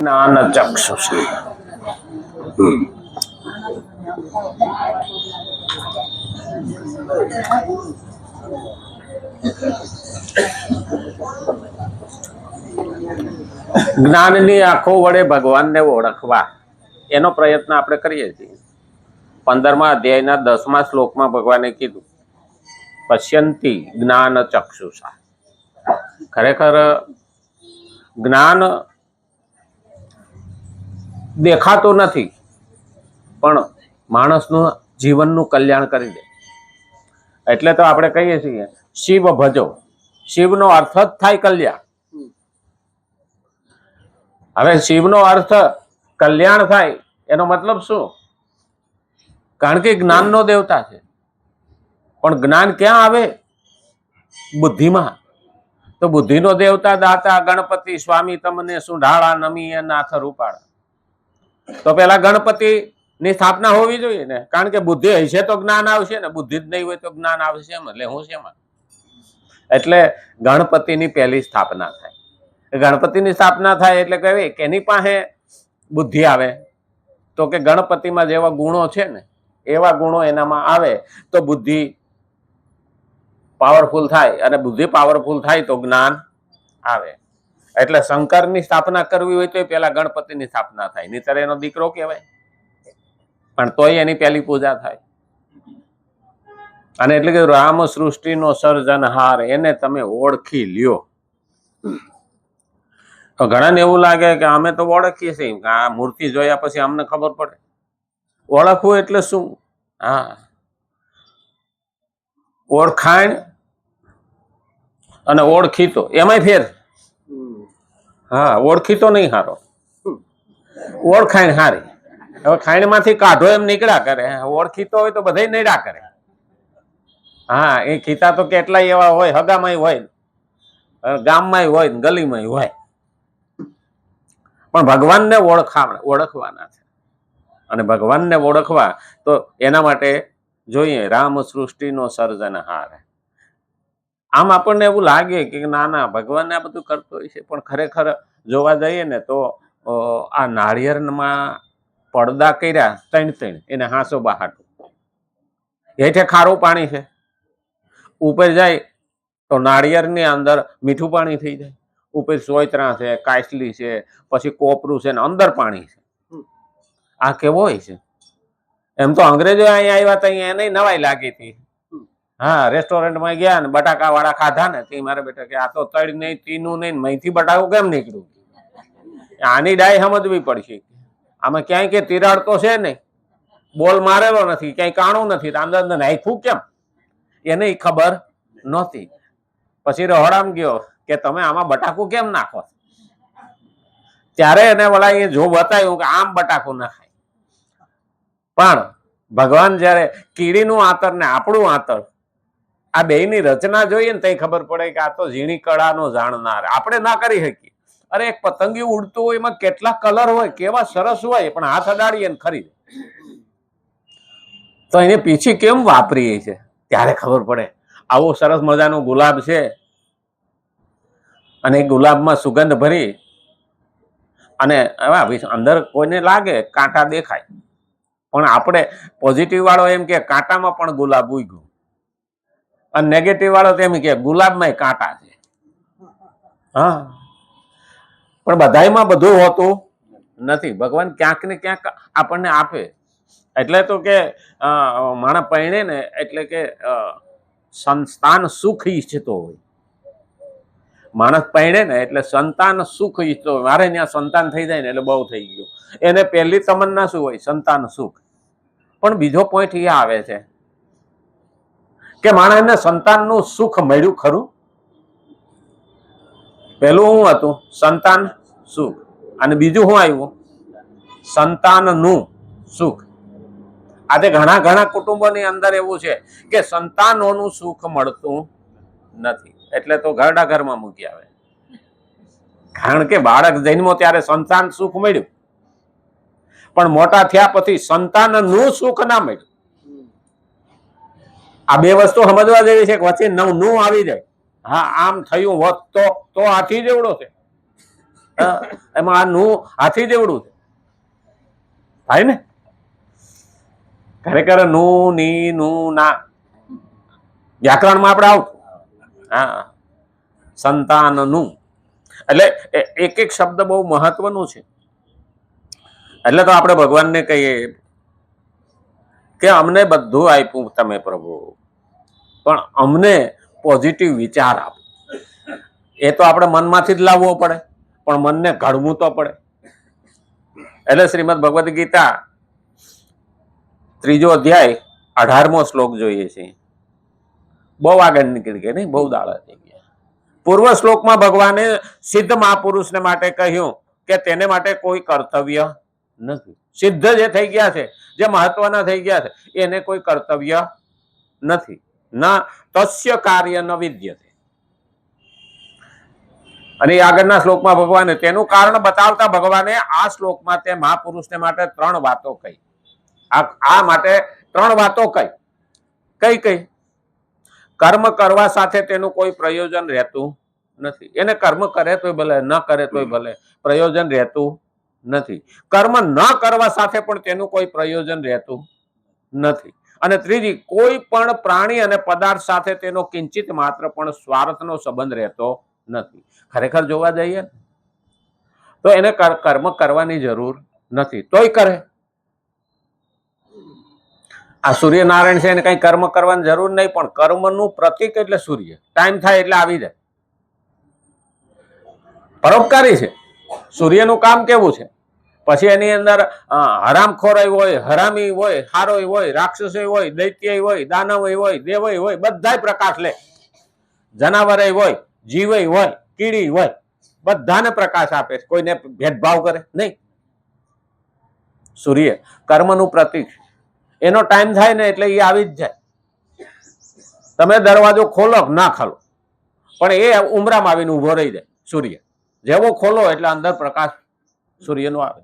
જ્ઞાન ચક્ષુષી જ્ઞાનની આંખો વડે ભગવાનને ઓળખવા એનો પ્રયત્ન આપણે કરીએ છીએ. 15મા અધ્યાયના 10મા શ્લોકમાં ભગવાને કીધું પશ્યંતિ જ્ઞાન ચક્ષુષા. ખરેખર જ્ઞાન દેખાતું નથી પણ માણસનું જીવનનું કલ્યાણ કરી દે. એટલે તો આપણે કહીએ છીએ શિવ ભજો. શિવનો અર્થ જ થાય કલ્યાણ. હવે શિવનો અર્થ કલ્યાણ થાય એનો મતલબ શું? કારણ કે જ્ઞાનનો દેવતા છે. પણ જ્ઞાન ક્યાં આવે? બુદ્ધિમાં. તો બુદ્ધિનો દેવતા દાતા ગણપતિ સ્વામી તમને સુંઢાળા નમીએ નાથ રૂપાળા. તો પેલા ગણપતિ ની સ્થાપના હોવી જોઈએ ને, કારણ કે બુદ્ધિ હશે તો જ્ઞાન આવશે ને. બુદ્ધિ જ નહીં હોય તો જ્ઞાન આવશે એમ. એટલે હું શેમાં? એટલે ગણપતિની પહેલી સ્થાપના થાય. ગણપતિની સ્થાપના થાય એટલે કહેવાય કે એની પાસે બુદ્ધિ આવે. તો કે ગણપતિમાં જેવા ગુણો છે ને એવા ગુણો એનામાં આવે તો બુદ્ધિ પાવરફુલ થાય, અને બુદ્ધિ પાવરફુલ થાય તો જ્ઞાન આવે. એટલે શંકરની સ્થાપના કરવી હોય તો પેલા ગણપતિની સ્થાપના થાય, નહીંતર એનો દીકરો કહેવાય. પણ તોય એની પહેલી પૂજા થાય. અને એટલે કે રામ સૃષ્ટિનો સર્જનહાર એને તમે ઓળખી લ્યો. ઘણાને એવું લાગે કે અમે તો ઓળખીએ છીએ, આ મૂર્તિ જોયા પછી અમને ખબર પડે. ઓળખવું એટલે શું? હા, ઓળખાણ અને ઓળખીતો એમાંય ફેર. હા, ઓળખીતો નહીં હારો, ઓળખાણ હારી. હવે ખાઈણમાંથી કાઢો એમ નીકળ્યા કરે. ઓળખીતો હોય તો બધા નીકળ્યા કરે. હા, એ ખીતા તો કેટલાય એવા હોય, હગામાંય હોય, ગામમાંય હોય, ગલીમાંય હોય. પણ ભગવાનને ઓળખવાના છે. અને ભગવાનને ઓળખવા તો એના માટે જોઈએ રામ સૃષ્ટિનો સર્જનહાર. આમ આપણને એવું લાગે કે ના ના ભગવાન આ બધું કરતો હોય છે, પણ ખરેખર જોવા જઈએ ને તો આ નાળિયેરમાં પડદા કર્યા 3 એને હાંસો બહાટું. હેઠે ખારું પાણી છે, ઉપર જાય તો નાળિયેરની અંદર મીઠું પાણી થઈ જાય. ઉપર સોયત્રા છે, કાચલી છે, પછી કોપરું છે ને અંદર પાણી છે. આ કેવો હોય છે? એમ તો અંગ્રેજો અહીંયા આવ્યા હતા, એને નવાઈ લાગી હતી. હા, રેસ્ટોરન્ટમાં ગયા ને બટાકા વાળા ખાધા ને તે મારા બેટા કે આ તો તળ નહીં, તીનું નહીં, મહીથી બટાકું કેમ નીકળ્યું? આની ડાય સમજવી પડશે. આમાં ક્યાંય કે તિરાડ તો છે નહીં, બોલ મારેલો નથી, ક્યાંય કાણું નથી, અંદર નાખ્યું કેમ એને ખબર નહોતી. પછી રહોડામ ગયો કે તમે આમાં બટાકું કેમ નાખો? ત્યારે એને વળા એ જો બતાવ્યું કે આમ બટાકું ના ખાય. પણ ભગવાન જયારે કીડીનું આંતર ને આપણું આંતર આ બેયની રચના જોઈએ ને તો ખબર પડે કે આ તો ઝીણી કળાનો જાણનાર. આપણે ના કરી શકીએ. અરે એક પતંગિયું ઉડતું હોય એમાં કેટલા કલર હોય, કેવા સરસ હોય, પણ હાથ અડાડીએ ને ખરી તો એને પીછી કેમ વાપરીએ છે ત્યારે ખબર પડે. આવો સરસ મજાનો ગુલાબ છે અને એ ગુલાબમાં સુગંધ ભરી અને અંદર કોઈને લાગે કાંટા દેખાય, પણ આપણે પોઝિટિવ વાળો એમ કે કાંટામાં પણ ગુલાબ ઉગ્યું, અને નેગેટિવ વાળો તો એમ કે ગુલાબમાં કાંટા છે. હા, પણ બધાયમાં બધું હોતું નથી. ભગવાન ક્યાંક ને ક્યાંક આપણને આપે. એટલે તો કે માણસ પરણે ને એટલે કે સંતાન સુખ ઈચ્છતો હોય. માણસ પરણે ને એટલે સંતાન સુખ ઈચ્છતો હોય. મારે ત્યાં સંતાન થઈ જાય ને એટલે બહુ થઈ ગયું. એને પહેલી તમન્ના શું હોય? સંતાન સુખ. પણ બીજો પોઈન્ટ એ આવે છે કે માણસને સંતાનનું સુખ મળ્યું ખરું? પહેલું શું હતું? સંતાન સુખ. અને બીજું શું આવ્યું? સંતાનનું સુખ. આજે ઘણા કુટુંબોની અંદર એવું છે કે સંતાનોનું સુખ મળતું નથી, એટલે તો ઘરડા ઘરમાં મૂકી આવે. કારણ કે બાળક જન્મો ત્યારે સંતાન સુખ મળ્યું, પણ મોટા થયા પછી સંતાનનું સુખ ના મળ્યું. આ બે વસ્તુ સમજવા જેવી છે કે વચ્ચે નું આવી જાય. હા, આમ થયું હોત તો હાથી જેવડો છે. એમાં આ નું હાથી જેવડું છે, થાય ને? ખરેખર નું ની નું ના વ્યાકરણમાં આપણે આવતું. હા, સંતાનનું એટલે એક એક શબ્દ બહુ મહત્વનું છે. એટલે તો આપણે ભગવાનને કહીએ કે અમને બધું આપ્યું તમે પ્રભુ, પણ અમને પોઝિટિવ વિચાર આપો. એ તો આપણે મનમાંથી જ લાવવો પડે, પણ મનને ઘડવું તો પડે. એટલે શ્રીમદ ભગવદ્ ગીતા 3 અધ્યાય 18મો શ્લોક જોઈએ છે. બહુ આગળ નીકળી ગયા, નહીં? બહુ દાડા થઈ ગયા. પૂર્વ શ્લોકમાં ભગવાને સિદ્ધ મહાપુરુષને માટે કહ્યું કે તેને માટે કોઈ કર્તવ્ય નથી. સિદ્ધ જે થઈ ગયા છે, જે મહત્વના થઈ ગયા છે, એને કોઈ કર્તવ્ય નથી. ના તસ્ય કાર્ય ન વિદ્યતે. અને આગળના શ્લોકમાં ભગવાને તેનું કારણ બતાવતા ભગવાને આ શ્લોકમાં તે મહાપુરુષને માટે 3 વાતો કહી. આ માટે 3 વાતો કઈ કઈ? કર્મ કરવા સાથે તેનું કોઈ પ્રયોજન રહેતું નથી. એને કર્મ કરે તોય ભલે, ન કરે તોય ભલે, પ્રયોજન રહેતું નથી. કર્મ ન કરવા સાથે પણ તેનું કોઈ પ્રયોજન રહેતું નથી. અને ત્રીજી, કોઈ પણ પ્રાણી અને પદાર્થ સાથે તેનો કિંચિત માત્ર પણ સ્વાર્થનો સંબંધ રહેતો નથી. ખરેખર જોવા જઈએ તો એને કર્મ કરવાની જરૂર નથી, તોય કરે. આ સૂર્યનારાયણ છે, એને કઈ કર્મ કરવાની જરૂર નહીં, પણ કર્મનું પ્રતીક એટલે સૂર્ય. ટાઈમ થાય એટલે આવી જાય. પરોપકારી છે. સૂર્યનું કામ કેવું છે? પછી એની અંદર હરામખોરાઈ હોય, હરામી હોય, હારોય હોય, રાક્ષસો હોય, દૈત્ય હોય, દાનવ હોય, દેવ હોય, બધા પ્રકાશ લે. જનાવર હોય, જીવ હોય, કીડી હોય, બધાને પ્રકાશ આપે. કોઈને ભેદભાવ કરે નહીં. સૂર્ય કર્મનું પ્રતીક. એનો ટાઈમ થાય ને એટલે એ આવી જ જાય. તમે દરવાજો ખોલો ના ખોલો, પણ એ ઉમરામાં આવીને ઉભો રહી જાય. સૂર્ય જેવો ખોલો એટલે અંદર પ્રકાશ સૂર્યનો આવે.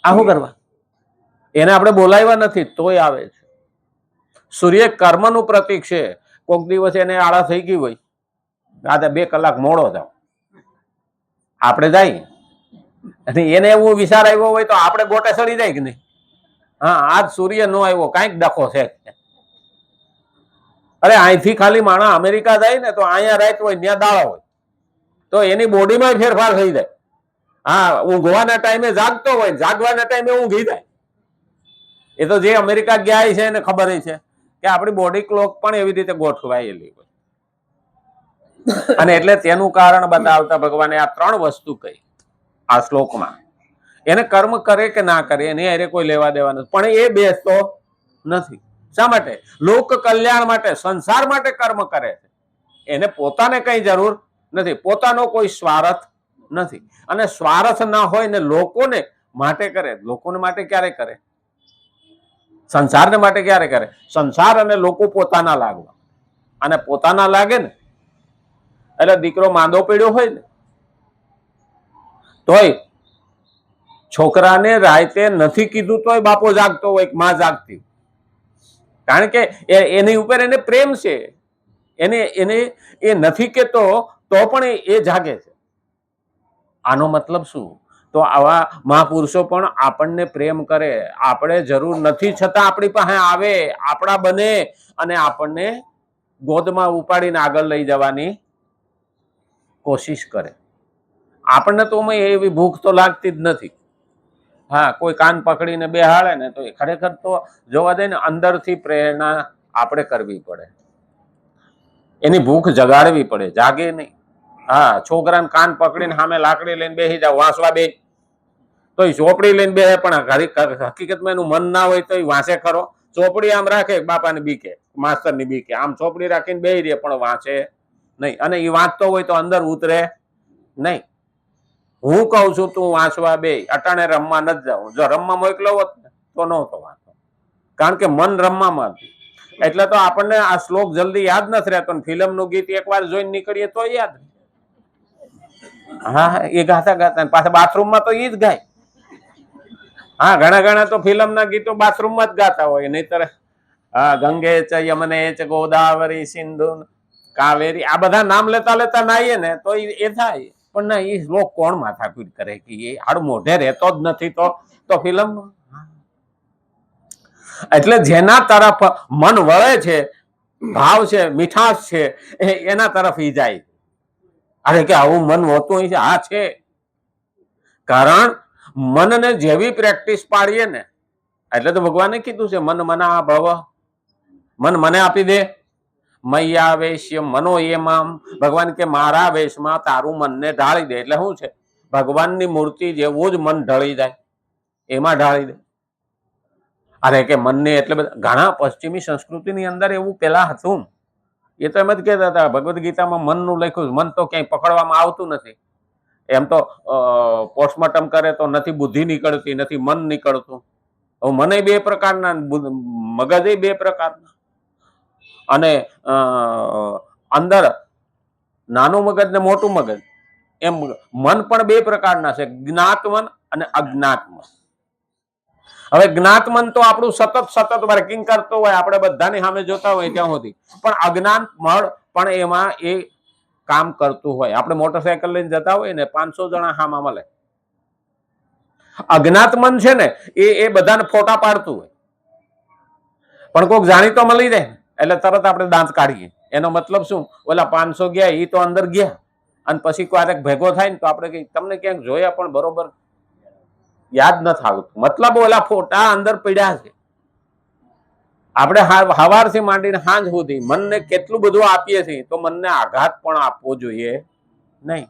આ શું કરવા? એને આપણે બોલાવ્યા નથી તોય આવે છે. સૂર્ય કર્મનું પ્રતીક છે. કોઈક દિવસ એને આળા થઈ ગઈ હોય, આ 2 કલાક મોડો જાવ, આપણે જાય અને એને એવું વિચાર આવ્યો હોય તો આપણે ગોટે સડી જાય કે નહીં? હા, આજ સૂર્ય નો આવ્યો, કાંઈક ડખો છે. અરે અહીંથી ખાલી માણસ અમેરિકા જાય ને તો અહીંયા રાત હોય, ત્યાં દાડો હોય, તો એની બોડીમાં ફેરફાર થઈ જાય. હા, ઊંઘવાના ટાઈમે જાગતો હોય, જાગવાના ટાઈમે ઊંઘી જાય. એ તો જે અમેરિકા ગયા છે એને ખબર છે કે આપણી બોડી ક્લોક પણ એવી રીતે ગોઠવાયેલી હોય. અને એટલે તેનું કારણ બતાવતા ભગવાને આ 3 વસ્તુ કહી આ શ્લોકમાં. એને કર્મ કરે કે ના કરે એની હારે કોઈ લેવા દેવા નથી, પણ એ બેસતો નથી. શા માટે? લોક કલ્યાણ માટે, સંસાર માટે કર્મ કરે છે. એને પોતાને કઈ જરૂર નથી, પોતાનો કોઈ સ્વાર્થ નથી. અને સ્વાર્થ ના હોય ને લોકોને માટે કરે. લોકોને માટે ક્યારે કરે? સંસારને માટે ક્યારે કરે? સંસાર અને લોકો પોતાના લાગવા. અને પોતાના લાગે ને એટલે દીકરો માંદો પડ્યો હોય ને તોય છોકરાને રાતે નથી કીધું તોય બાપો જાગતો હોય, માં જાગતી. કારણ કે એની ઉપર એને પ્રેમ છે. એને એ નથી કેતો તો પણ એ જાગે છે. આનો મતલબ શું? તો આવા મહાપુરુષો પણ આપણને પ્રેમ કરે. આપણે જરૂર નથી છતાં આપણી પાસે આવે, આપણા બને અને આપણને ગોદમાં ઉપાડીને આગળ લઈ જવાની કોશિશ કરે. આપણને તો એવી ભૂખ તો લાગતી જ નથી. હા, કોઈ કાન પકડીને બેહાડે ને તો ખરેખર તો જોવા દે ને અંદરથી પ્રેરણા આપણે કરવી પડે. એની ભૂખ જગાડવી પડે, જાગે નહીં. હા, છોકરાને કાન પકડીને સામે લાકડી લઈને બેસી જાવ, વાંસવા બે તો એ ચોપડી લઈને બેસે, પણ હકીકતમાં એનું મન ના હોય તો એ વાંચે ખરો? ચોપડી આમ રાખે, બાપાની બીકે, માસ્તરની બીકે, આમ ચોપડી રાખીને બેસી રહે પણ વાંચે નહીં. અને એ વાંચતો હોય તો અંદર ઉતરે નહીં. હું કઉ છું તું વાંચવા બે, અટાણે રમવા નથી જાઉં. જો રમવા મોકલો હોત ને તો નહોતો વાંચતો, કારણ કે મન રમવામાં હતું. એટલે તો આપણને આ શ્લોક જલ્દી યાદ નથી રહેતો. ફિલ્મનું ગીત એકવાર જોઈને નીકળીએ તો યાદ. હા, એ ગાતા ગાતા પાછા બાથરૂમમાં તો એ જ ગાય. હા, ઘણા તો ફિલ્મના ગીતો બાથરૂમમાં જ ગાતા હોય. નહીતર હા, ગંગે ચ યમને ચ ગોદાવરી સિંધુ કાવેરી આ બધા નામ લેતા લેતા નાહીએ ને તો એ થાય. પણ ના, એ શ્લોક કોણ માથાકૂટ કરે કે એ હાડ મોઢે રહેતો જ નથી તો ફિલ્મ. એટલે જેના તરફ મન વળે છે, ભાવ છે, મીઠાશ છે, એના તરફ ઈ જાય. અરે કે આવું મન હોતું છે? હા છે. કારણ મનને જેવી પ્રેક્ટિસ પાડીએ ને, એટલે તો ભગવાને કીધું છે મન મના ભવ, મન મને આપી દે. મય્યાવેશ્ય મનો એમામ, ભગવાન કે મારા વેશમાં તારું મનને ઢાળી દે. એટલે શું છે? ભગવાનની મૂર્તિ જેવું જ મન ઢળી જાય, એમાં ઢાળી દે. અરે કે મનને એટલે ઘણા પશ્ચિમી સંસ્કૃતિની અંદર એવું પેલા હતું. એ તો એમ જ કહેતા હતા, ભગવદ્ ગીતામાં મનનું લખ્યું, મન તો ક્યાંય પકડવામાં આવતું નથી. એમ તો પોસ્ટમોર્ટમ કરે તો નથી બુદ્ધિ નીકળતી, નથી મન નીકળતું. મને બે પ્રકારના, મગજ બે પ્રકારના, અને અંદર નાનું મગજ ને મોટું મગજ, એમ મન પણ બે પ્રકારના છે, જ્ઞાત મન અને અજ્ઞાત મન. હવે જ્ઞાત મન તો આપણું સતત વર્કિંગ કરતો હોય, આપણે બધાની સામે જોતા હોય ત્યાં સુધી. પણ અજ્ઞાત મન પણ એમાં એ કામ કરતું હોય. આપણે મોટરસાયકલ લઈને જતા હોય ને, 500 જણા સામા મળે. અજ્ઞાત મન છે ને, એ બધાને ફોટા પાડતું હોય. પણ કોઈક જાણીતો મળી જાય એટલે તરત આપણે દાંત કાઢીએ. એનો મતલબ શું? ઓલા 500 ગયા એ તો અંદર ગયા, અને પછી ક્યારેક ભેગો થાય ને તો આપણે કઈ તમને ક્યાંક જોયા પણ બરોબર યાદ નથી આવતું. મતલબ ઓલા ફોટા અંદર પડ્યા છે. આપણે સવારથી માંડીને સાંજ સુધી મનને કેટલું બધું આપીએ છીએ, તો મનને આઘાત પણ આપવો જોઈએ નહીં.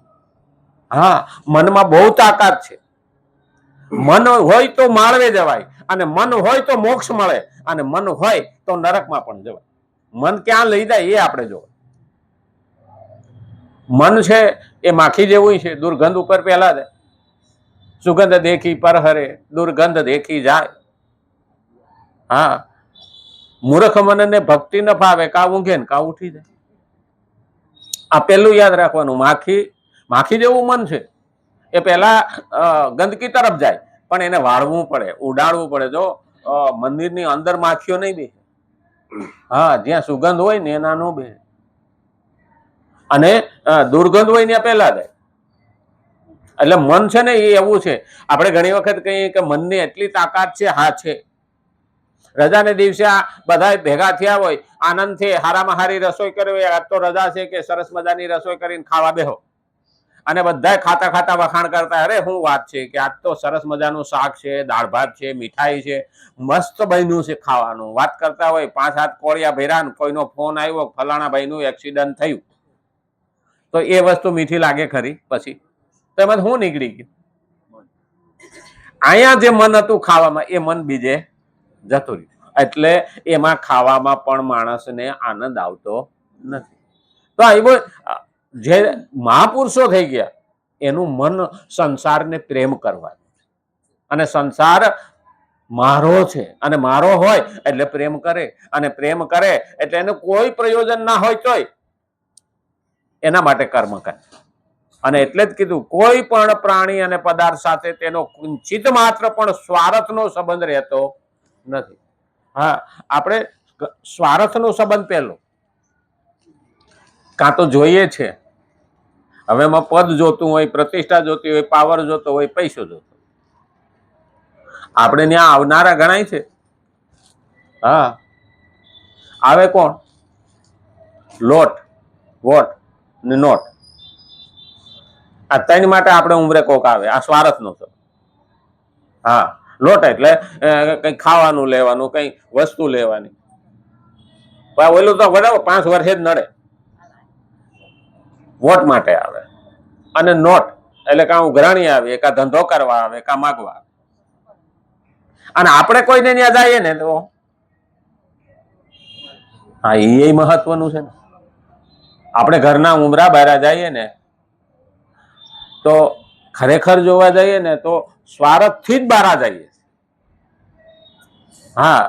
હા, મનમાં બહુ તાકાત છે. મન હોય તો માળવે જવાય, અને મન હોય તો મોક્ષ મળે, અને મન હોય તો નરકમાં પણ જવાય. મન ક્યાં લઈ જાય એ આપણે જોવે. મન છે એ માખી જેવું છે, દુર્ગંધ ઉપર પેલા જાય. સુગંધ દેખી પર હરે, દુર્ગંધ દેખી જાય. હા, મૂર્ખ મનને ભક્તિ ન ફાવે, કા ઊંઘે ને કા ઉઠી જાય. આ પેલું યાદ રાખવાનું. માખી જેવું મન છે, એ પેલા ગંદકી તરફ જાય, પણ એને વાળવું પડે, ઉડાડવું પડે. જો મંદિરની અંદર માખીઓ નહીં બે. હા, જ્યાં સુગંધ હોય ને એના નો બે, અને દુર્ગંધ હોય ને પેલા જાય. એટલે મન છે ને એ એવું છે. આપણે ઘણી વખત કહીએ કે મનની એટલી તાકાત છે. હા છે. રજાને દિવસે આ બધા ભેગા થયા હોય, આનંદથી હારામાં હારી રસોઈ કરી હોય, આજ તો રજા છે કે સરસ મજાની રસોઈ કરીને ખાવા બેહો, અને બધા ખાતા ખાતા વખાણ કરતા, અરે શું વાત છે કે આજ તો સરસ મજાનું શાક છે, દાળ ભાત છે, મીઠાઈ છે, મસ્ત બન્યું છે ખાવાનું. વાત કરતા હોય, 5 હાથ કોળિયા ભેરા, કોઈનો ફોન આવ્યો, ફલાણા ભાઈનું એક્સિડન્ટ થયું, તો એ વસ્તુ મીઠી લાગે ખરી? પછી તો એમાં શું નીકળી ગયું? અહીંયા જે મન હતું ખાવામાં, એ મન બીજે જતું રહ્યું. એટલે એમાં ખાવામાં પણ માણસને આનંદ આવતો નથી. તો જે મહાપુરુષો થઈ ગયા, એનું મન સંસારને પ્રેમ કરવાનું, અને સંસાર મારો છે, અને મારો હોય એટલે પ્રેમ કરે, અને પ્રેમ કરે એટલે એનું કોઈ પ્રયોજન ના હોય તોય એના માટે કર્મ કરે. અને એટલે જ કીધું, કોઈ પણ પ્રાણી અને પદાર્થ સાથે તેનો કિંચિત માત્ર પણ સ્વાર્થનો સંબંધ રહેતો નથી. હા, આપણે સ્વાર્થનો સંબંધ પહેલો, કાં તો જોઈએ છે, હવે એમાં પદ જોતું હોય, પ્રતિષ્ઠા જોતી હોય, પાવર જોતો હોય, પૈસો જોતો. આપણે ત્યાં આવનારા ગણાય છે. હા, આવે કોણ? લોટ, વોટ ને નોટ. આ 3 માટે આપણે ઉમરે કોક આવે. આ સ્વાર્થનો છે. હા, લોટ એટલે કઈ ખાવાનું લેવાનું, કઈ વસ્તુ લેવાની. ઓલું તો બરાબર 5 વર્ષે જ નડે. વોટ માટે આવે. અને નોટ એટલે કાં ઉઘરાણી આવે, કાં ધંધો કરવા આવે, કાં માગવા આવે. અને આપણે કોઈને ત્યાં જઈએ ને તો હા, એ મહત્વનું છે ને. આપણે ઘરના ઉમરા બહાર જઈએ ને તો ખરેખર જોવા જઈએ ને તો સ્વાર્થથી જ બહાર જઈએ. હા,